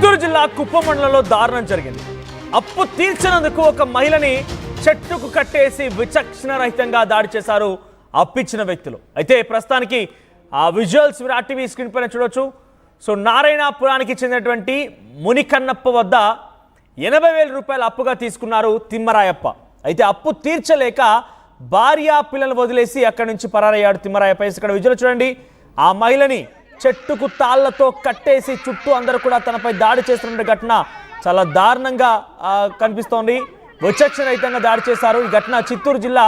చిత్తూరు జిల్లా కుప్పం మండలంలో దారుణం జరిగింది. అప్పు తీర్చినందుకు ఒక మహిళని చెట్టుకు కట్టేసి విచక్షణరహితంగా దాడి చేశారు అప్పిచ్చిన వ్యక్తులు. అయితే ప్రస్తుతానికి ఆ విజువల్స్ మీరు ఆర్టీవీ స్క్రీన్ పైన చూడొచ్చు. సో నారాయణపురానికి చెందినటువంటి మునికన్నప్ప వద్ద 80,000 రూపాయలు అప్పుగా తీసుకున్నారు తిమ్మరాయప్ప. అయితే అప్పు తీర్చలేక భార్య పిల్లలు వదిలేసి అక్కడి నుంచి పరారయ్యాడు తిమ్మరాయప్ప. ఇక్కడ విజువల్ చూడండి. ఆ మహిళని చెట్టుకు తాళ్లతో కట్టేసి చుట్టూ అందరూ కూడా తనపై దాడి చేస్తున్న ఘటన చాలా దారుణంగా కనిపిస్తోంది. విచక్షణరహితంగా దాడి చేశారు. ఈ ఘటన చిత్తూరు జిల్లా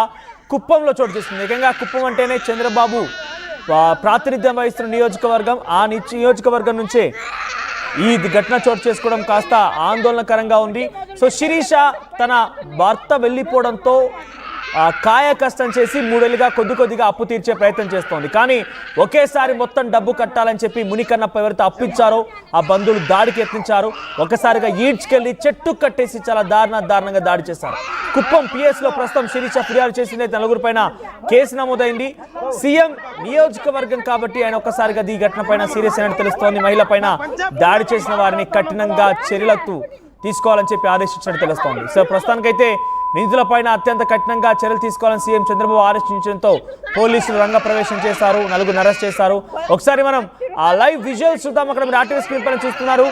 కుప్పంలో చోటు చేసుకుంది. ఏకంగా కుప్పం అంటేనే చంద్రబాబు ప్రాతినిధ్యం వహిస్తున్న నియోజకవర్గం. ఆ నియోజకవర్గం నుంచే ఈ ఘటన చోటు చేసుకోవడం కాస్త ఆందోళనకరంగా ఉంది. సో శిరీష తన భర్త వెళ్ళిపోవడంతో కాయ కష్టం చేసి 3 ఏళ్ళుగా కొద్దిగా అప్పు తీర్చే ప్రయత్నం చేస్తోంది. కానీ ఒకేసారి మొత్తం డబ్బు కట్టాలని చెప్పి మునికన్నప్ప ఎవరైతే అప్పిచ్చారో ఆ బంధువులు దాడికి యత్నించారు. ఒకసారిగా ఈడ్చుకెళ్లి చెట్టు కట్టేసి చాలా దారుణంగా దాడి చేశారు. కుప్పం పిఎస్ లో ప్రస్తుతం శిరీష ఫిర్యాదు చేసింది. 4 పైన కేసు నమోదైంది. సీఎం నియోజకవర్గం కాబట్టి ఆయన ఒక్కసారిగా ఈ ఘటన పైన సీరియస్ అయినట్టు తెలుస్తోంది. మహిళ పైన దాడి చేసిన వారిని కఠినంగా చర్యలకు తీసుకోవాలని చెప్పి ఆదేశించినట్టు తెలుస్తోంది. సో ప్రస్తుతానికైతే నిందితులపైన అత్యంత కఠినంగా చర్యలు తీసుకోవాలని సీఎం చంద్రబాబు ఆదేశించడంతో పోలీసులు రంగప్రవేశం చేశారు. 4 అరెస్ట్ చేశారు. ఒకసారి మనం ఆ లైవ్ విజువల్స్ చూద్దాం. అక్కడ మీరు ఆర్టీవీ స్క్రీన్ పైన చూస్తున్నారు.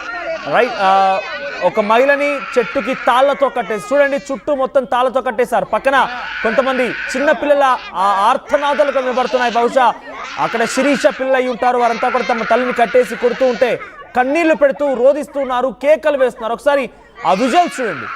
ఒక మహిళని చెట్టుకి తాళ్లతో కట్టేసి చూడండి, చుట్టూ మొత్తం తాళ్లతో కట్టేశారు. పక్కన కొంతమంది చిన్న పిల్లల ఆ ఆర్తనాదాలు కనబడుతున్నాయి. బహుశా అక్కడ శిరీష పిల్లలు అయి ఉంటారు. వారంతా కూడా తమ తల్లిని కట్టేసి కొడుతూ ఉంటే కన్నీళ్లు పెడుతూ రోధిస్తున్నారు, కేకలు వేస్తున్నారు. ఒకసారి ఆ విజువల్స్ చూడండి.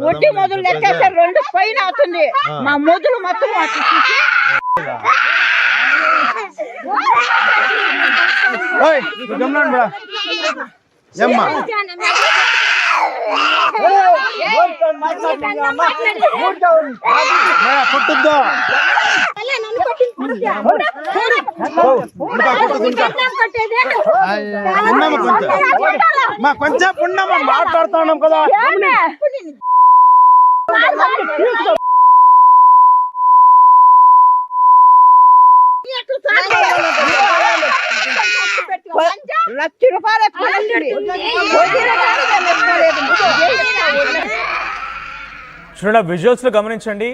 ఒట్టి మొదలు లెక్కేసారు 2 పైన అవుతుంది. మా మొదలు మొత్తం కొంచెం పుణ్యమా మాట్లాడుతా ఉన్నాం కదా. చూడండి, విజువల్స్ లో గమనించండి.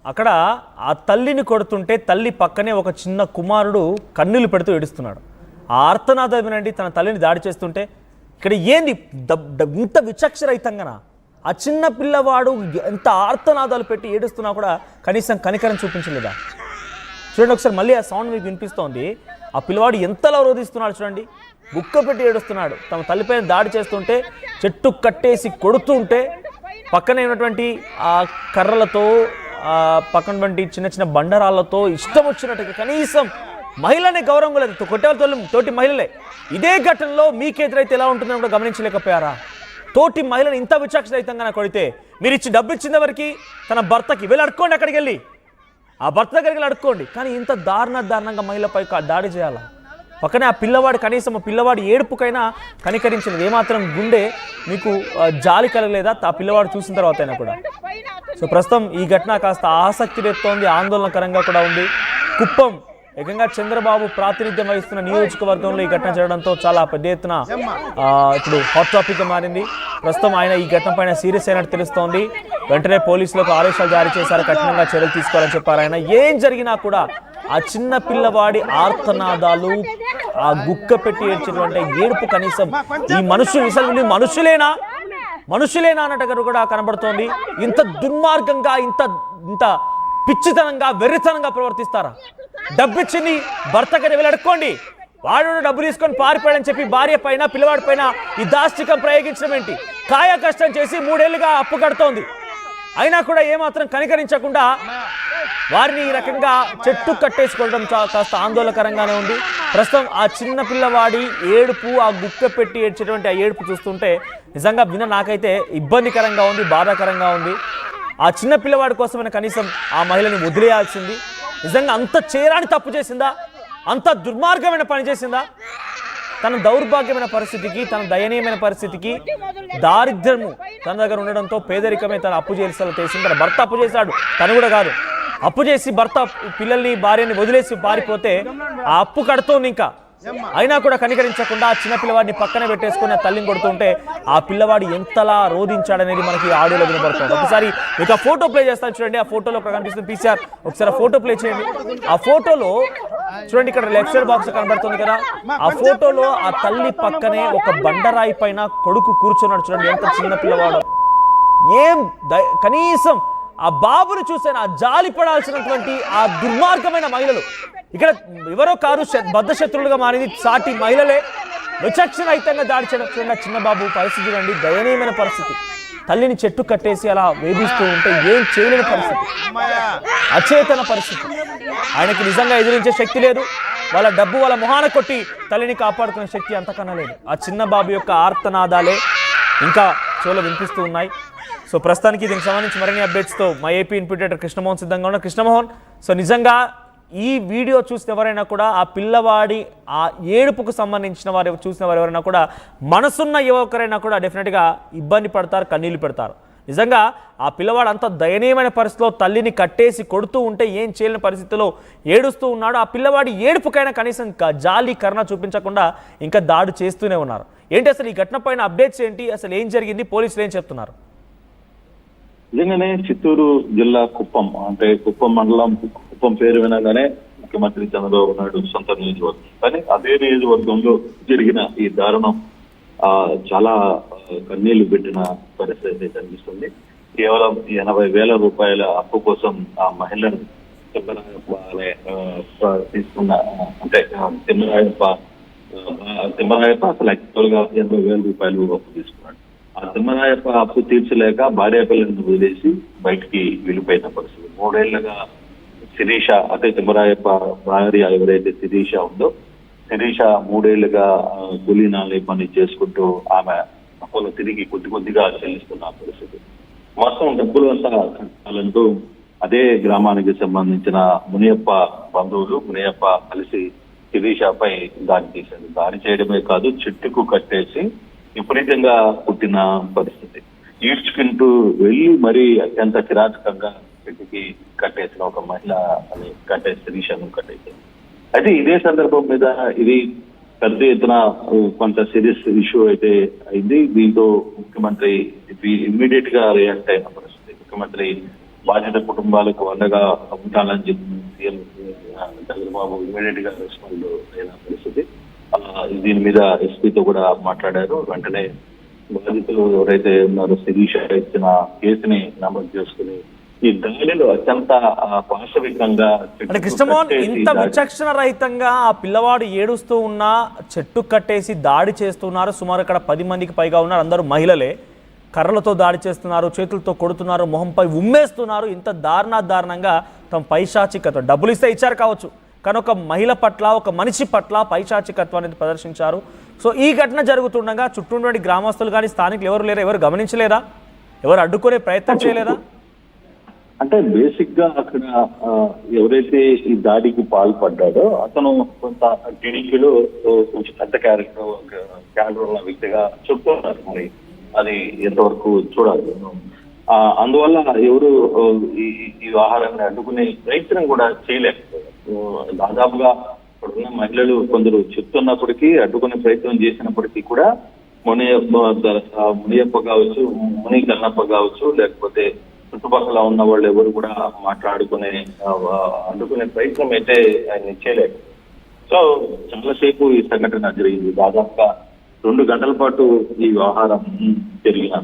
అక్కడ ఆ తల్లిని కొడుతుంటే తల్లి పక్కనే ఒక చిన్న కుమారుడు కన్నీళ్లు పెడుతూ ఏడుస్తున్నాడు. ఆ ఆర్తనాదం వినండి. తన తల్లిని దాడి చేస్తుంటే ఇక్కడ ఏంది ఇంత విచక్షరహితంగానా? ఆ చిన్న పిల్లవాడు ఎంత ఆర్తనాదాలు పెట్టి ఏడుస్తున్నా కూడా కనీసం కనికరం చూపించలేదా? చూడండి ఒకసారి మళ్ళీ ఆ సౌండ్ మీకు వినిపిస్తోంది. ఆ పిల్లవాడు ఎంతలా రోధిస్తున్నాడు చూడండి. బుక్క పెట్టి ఏడుస్తున్నాడు. తమ తల్లిపైన దాడి చేస్తుంటే చెట్టు కట్టేసి కొడుతుంటే పక్కనే ఉన్నటువంటి ఆ కర్రలతో పక్కనటువంటి చిన్న బండరాళ్లతో ఇష్టం వచ్చినట్టుగా కనీసం మహిళనే గౌరవం లేదు. కొట్టేవాళ్ళ తోటి మహిళలే. ఇదే ఘటనలో మీకెదురైతే ఎలా ఉంటుందని కూడా గమనించలేకపోయారా? తోటి మహిళను ఇంత విచక్షణరహితంగా కొడితే మీరు ఇచ్చి డబ్బు ఇచ్చిన వరకు తన భర్తకి వెళ్ళి అడుక్కోండి, అక్కడికి వెళ్ళి ఆ భర్త దగ్గరికి వెళ్ళి అడుక్కోండి. కానీ ఇంత దారుణంగా మహిళపై దాడి చేయాలా? పక్కనే ఆ పిల్లవాడు కనీసం ఆ పిల్లవాడి ఏడుపుకైనా కనికరించలేదు. ఏమాత్రం గుండె మీకు జాలి కలగలేదా ఆ పిల్లవాడు చూసిన తర్వాత అయినా కూడా? సో ప్రస్తుతం ఈ ఘటన కాస్త ఆసక్తి రేపుతోంది, ఆందోళనకరంగా కూడా ఉంది. కుప్పం ఏకంగా చంద్రబాబు ప్రాతినిధ్యం వహిస్తున్న నియోజకవర్గంలో ఈ ఘటన జరగడంతో చాలా పెద్ద ఎత్తున ఇప్పుడు హాట్ టాపిక్గా మారింది. ప్రస్తుతం ఆయన ఈ ఘటన పైన సీరియస్ అయినట్టు తెలుస్తోంది. వెంటనే పోలీసులకు ఆదేశాలు జారీ చేశారు. కఠినంగా చర్యలు తీసుకోవాలని చెప్పారు ఆయన. ఏం జరిగినా కూడా ఆ చిన్న పిల్లవాడి ఆర్తనాదాలు, ఆ గుక్క పెట్టి ఏడ్చేటువంటి ఏడుపు కనీసం ఈ మనుషులు మనుషులేనా అన్నట్టుగా కూడా కనబడుతోంది. ఇంత దుర్మార్గంగా ఇంత పిచ్చితనంగా వెర్రితనంగా ప్రవర్తిస్తారా? డబ్బిచ్చింది భర్తకి వెళ్ళి అడుక్కోండి, వాడు డబ్బు తీసుకొని పారిపోయాడని చెప్పి భార్య పైన పిల్లవాడి పైన ఈ దాష్టికం ప్రయోగించడం ఏంటి? కాయ కష్టం చేసి 3 ఏళ్ళుగా అప్పు కడుతోంది. అయినా కూడా ఏమాత్రం కనికరించకుండా వారిని ఈ రకంగా చెట్టు కట్టేసుకోవడం కాస్త ఆందోళనకరంగానే ఉంది. ప్రస్తుతం ఆ చిన్న పిల్లవాడి ఏడుపు, ఆ గుక్క పెట్టి ఏడ్చేటువంటి ఆ ఏడుపు చూస్తుంటే నిజంగా నాకైతే ఇబ్బందికరంగా ఉంది, బాధాకరంగా ఉంది. ఆ చిన్న పిల్లవాడి కోసమైనా కనీసం ఆ మహిళని వదిలేయాల్సింది. నిజంగా అంత చేయరాని తప్పు చేసిందా, అంత దుర్మార్గమైన పని చేసిందా? తన దౌర్భాగ్యమైన పరిస్థితికి, తన దయనీయమైన పరిస్థితికి, దారిద్ర్యము తన దగ్గర ఉండడంతో పేదరికమే తన అప్పు చేసేలా చేసింది. తన భర్త అప్పు చేశాడు, తను కూడా కాదు, అప్పు చేసి భర్త పిల్లల్ని భార్యని వదిలేసి పారిపోతే ఆ అప్పు కడుతోంది. ఇంకా అయినా కూడా కనికరించకుండా ఆ చిన్న పిల్లవాడిని పక్కన పెట్టేసుకుని ఆ తల్లిని కొడుతుంటే ఆ పిల్లవాడు ఎంతలా రోధించాడనేది మనకి ఆడియోలో వినబడుతుంది. ఒకసారి ఇక ఫోటో ప్లే చేస్తాను చూడండి. ఆ ఫోటోలో కనిపిస్తుంది పీసీఆర్, ఒకసారి ఫోటో ప్లే చేయండి. ఆ ఫోటోలో చూడండి, ఇక్కడ లెఫ్ట్ బాక్స్ కనబడుతుంది కదా, ఆ ఫోటోలో ఆ తల్లి పక్కనే ఒక బండరాయి పైన కొడుకు కూర్చున్నాడు. చూడండి ఎంత చిన్న పిల్లవాడు. ఏం కనీసం ఆ బాబును చూసిన ఆ జాలి పడాల్సినటువంటి ఆ దుర్మార్గమైన మహిళలు ఇక్కడ ఎవరో కారు బద్ధ శత్రువులుగా మారింది సాటి మహిళలే. విచక్షణరహితంగా దాడి చేయడం చిన్న బాబు పరిస్థితి చూడండి, దయనీయమైన పరిస్థితి. తల్లిని చెట్టు కట్టేసి అలా వేధిస్తూ ఉంటే ఏం చేయలేని పరిస్థితి, అచేతన పరిస్థితి. ఆయనకి నిజంగా ఎదిరించే శక్తి లేదు. వాళ్ళ డబ్బు వాళ్ళ మొహాన కొట్టి తల్లిని కాపాడుకునే శక్తి అంతకన్నా లేదు. ఆ చిన్న బాబు యొక్క ఆర్తనాదాలే ఇంకా చెవులో వినిపిస్తూ ఉన్నాయి. సో ప్రస్తుతానికి దీనికి సంబంధించి మరిన్ని అప్డేట్స్తో మా ఏపీ ఇన్పుటేటర్ కృష్ణమోహన్ సిద్ధంగా ఉన్నారు. కృష్ణమోహన్, సో నిజంగా ఈ వీడియో చూసిన ఎవరైనా కూడా ఆ పిల్లవాడి ఆ ఏడుపుకు సంబంధించిన వారు చూసిన వారు ఎవరైనా కూడా మనసున్న యువకురైనా కూడా డెఫినెట్గా ఇబ్బంది పడతారు, కన్నీళ్ళు పెడతారు. నిజంగా ఆ పిల్లవాడు అంత దయనీయమైన పరిస్థితిలో తల్లిని కట్టేసి కొడుతూ ఉంటే ఏం చేయలేని పరిస్థితిలో ఏడుస్తూ ఉన్నాడు. ఆ పిల్లవాడి ఏడుపుకైనా కనీసం జాలి కరుణ చూపించకుండా ఇంకా దాడి చేస్తూనే ఉన్నారు. ఏంటి అసలు ఈ ఘటన పైన అప్డేట్స్ ఏంటి, అసలు ఏం జరిగింది, పోలీసులు ఏం చెప్తున్నారు? నిజంగానే చిత్తూరు జిల్లా కుప్పం, అంటే కుప్పం మండలం, కుప్పం పేరు వినగానే ముఖ్యమంత్రి చంద్రబాబు నాయుడు సొంత నియోజకవర్గం. కానీ అదే నియోజకవర్గంలో జరిగిన ఈ దారుణం చాలా కన్నీళ్లు పెట్టిన పరిస్థితి కనిపిస్తుంది. కేవలం 80,000 రూపాయల అప్పు కోసం ఆ మహిళను తీసుకున్న, అంటే తిమ్మరాయప్ప అసలు యాక్చువల్ గా 80,000 రూపాయలు అప్పు తీసుకున్నాడు. ఆ తిమ్మరాయప్ప అప్పు తీర్చలేక భార్య పిల్లలను వదిలేసి బయటికి వెళ్ళిపోయిన పరిస్థితి. 3 ఏళ్లుగా శిరీష, అంటే తిమ్మరాయప్ప భార్య ఎవరైతే శిరీష ఉందో, శిరీష 3 ఏళ్లుగా కూలీనాలి పని చేసుకుంటూ ఆమె అప్పులు తిరిగి కొద్దిగా చెల్లిస్తున్న పరిస్థితి. మొత్తం డబ్బులు అంతా కట్టాలంటూ అదే గ్రామానికి సంబంధించిన మునియప్ప బంధువులు, మునియప్ప కలిసి శిరీషపై దాడి చేశారు. దాడి చేయడమే కాదు, చెట్టుకు కట్టేసి విపరీతంగా పుట్టిన పరిస్థితి. ఈడ్చుకుంటూ వెళ్ళి మరీ అత్యంత కిరాతకంగా చెట్టుకి కట్టేసిన ఒక మహిళ అని శిరీషను కట్టేసింది. అయితే ఇదే సందర్భం మీద ఇది పెద్ద ఎత్తున కొంత సీరియస్ ఇష్యూ అయితే అయింది. దీంతో ముఖ్యమంత్రి ఇమ్మీడియట్ గా రియాక్ట్ అయిన పరిస్థితి. ముఖ్యమంత్రి బాధిత కుటుంబాలకు అండగా ఉండాలని చెప్పి సీఎం చంద్రబాబు ఇమ్మీడియట్ గా రెస్పాండ్ అయిన పరిస్థితి. దీని మీద ఎస్పీతో కూడా మాట్లాడారు. వెంటనే బాధితులు ఎవరైతే ఉన్నారో శిరీష ఇచ్చిన కేసుని నమోదు చేసుకుని ఈ దాడిలో అత్యంత పాశవికంగా, అంటే కృష్ణమోహన్ ఇంత విచక్షణ రహితంగా ఆ పిల్లవాడు ఏడుస్తూ ఉన్నా చెట్టు కట్టేసి దాడి చేస్తున్నారు. సుమారు ఇక్కడ 10 మందికి పైగా ఉన్నారు, అందరూ మహిళలే. కర్రలతో దాడి చేస్తున్నారు, చేతులతో కొడుతున్నారు, మొహంపై ఉమ్మేస్తున్నారు. ఇంత దారుణంగా తమ పైశాచికత్వం, డబ్బులు ఇస్తే ఇచ్చారు కావచ్చు, కానీ ఒక మహిళ పట్ల, ఒక మనిషి పట్ల పైశాచికత్వాన్ని ప్రదర్శించారు. సో ఈ ఘటన జరుగుతుండగా చుట్టూ ఉన్నటువంటి గ్రామస్తులు కానీ స్థానికులు ఎవరు లేరా, ఎవరు గమనించలేదా, ఎవరు అడ్డుకునే ప్రయత్నం చేయలేదా? అంటే బేసిక్ గా అక్కడ ఎవరైతే ఈ దాడికి పాల్పడ్డాడో అతను కొంత టీడీపీలో కొంచెం పెద్ద క్యాడర్ ఉన్న వ్యక్తిగా చెప్తున్నారు. మరి అది ఎంతవరకు చూడాలి. అందువల్ల ఎవరు ఈ వ్యవహారాన్ని అడ్డుకునే ప్రయత్నం కూడా చేయలేకపోయారు. దాదాపుగా ఇప్పుడున్న మహిళలు కొందరు చెప్తున్నప్పటికీ, అడ్డుకునే ప్రయత్నం చేసినప్పటికీ కూడా మునియప్ప కావచ్చు, ముని కన్నప్ప కావచ్చు, లేకపోతే చుట్టుపక్కల ఉన్న వాళ్ళు ఎవరు కూడా అడ్డుకునే ప్రయత్నం అయితే ఆయన చేయలేదు. సో చాలాసేపు ఈ సంఘటన జరిగింది. దాదాపుగా 2 గంటల పాటు ఈ వ్యవహారం జరిగిన